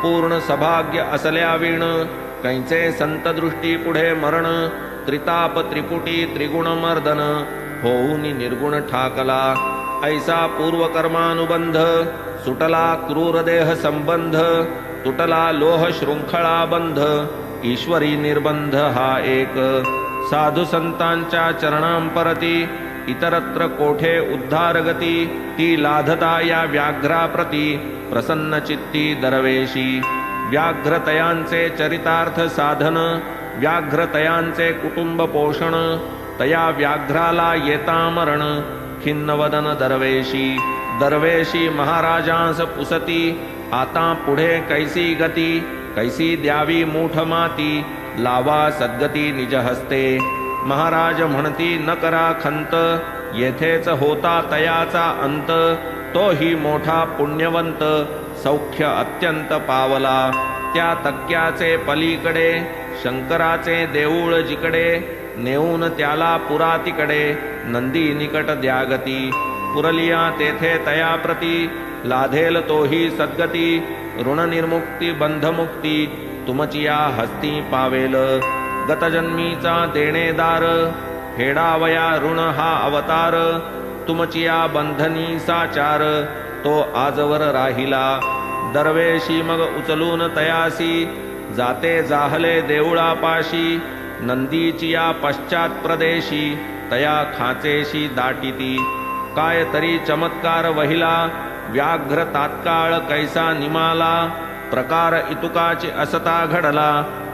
पूर्ण सभाग्य असल्या वीण कैचे संत दृष्टी पुढे मरण त्रिताप त्रिपुटी त्रिगुण मर्दन होऊन निर्गुण ठाकला ऐसा पूर्वकर्मानुबंध सुटला क्रूर देह संबंध तुटला लोह शृंखळा बंध ईश्वरी निर्बंध हा एक साधू संतांच्या चरणांपरती इतरत्र कोठे उद्धारगती ती लाधता या व्याघ्राप्रती प्रसन्न चित्ती दरवेशी व्याघ्रतयांचे चरितार्थ साधन व्याघ्रतयांचे कुटुंब पोषण तया व्याघ्राला येता मरण खिन्नवदन दरवेशी दरवेशी महाराजांस पुसती आता पुढे कैसी गती कैसी द्यावी मूठ माती लावा सद्गती निज हस्ते महाराज म्हणती न करा खंत येथेच होता तयाचा अंत तोही मोठा पुण्यवंत सौख्य अत्यंत पावला त्या तक्क्याचे पलीकडे शंकराचे देऊळ जिकडे नेऊन त्याला पुरातीकडे नंदी निकट द्यागती पुरलिया तेथे तयाप्रती लाधेल तोही सद्गती ऋणनिर्मुक्ती बंधमुक्ती तुमचिया हस्ती पावेल गतजन्मीचा देणेदार फेडावया ऋण हा अवतार तुमचिया बंधनी साचार तो आजवर राहिला दरवेशी मग उचलून तयासी जाते जाहले देऊळापाशी नंदीचिया पश्चात प्रदेशी तया खाचेशी दाटिती काय तरी चमत्कार वहिला व्याघ्र तात्काळ कैसा निमाला प्रकार इतुकाची असता घडला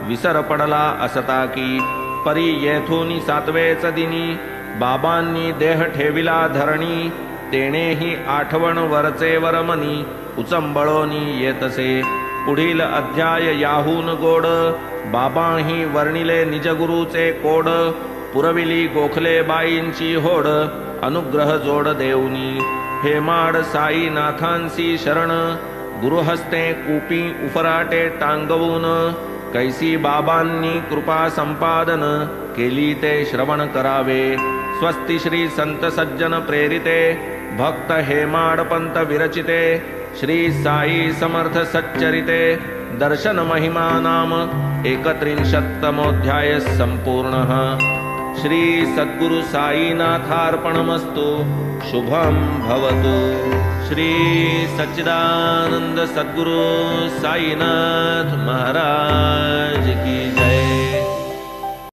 विसर पडला असता की परी येथून सातवेच दिनी बाबांनी देह ठेविला धरणी तेनेही आठवण वरचे वरमनी उचंबळोनी येतसे पुढील अध्याय याहून गोड बाबाही वर्णिले निजगुरूचे कोड पुरविली गोखले बाईंची होड अनुग्रह जोड देऊनी हेमाड साईनाथांसी शरण गुरुहस्ते कूपी उफराटे टांगवून कैसी बाबांनी कृपा संपादन केली ते श्रवण करावे स्वस्ति श्री संत सज्जन प्रेरिते भक्त हेमाड पंत विरचिते श्री साई समर्थ सच्चरिते दर्शन महिमा नाम 31तमोऽध्याय संपूर्णः श्री सद्गुरु साईनाथार्पणमस्तु शुभं भवतु श्री सच्चिदानंद सद्गुरु साईनाथ महाराज की जय।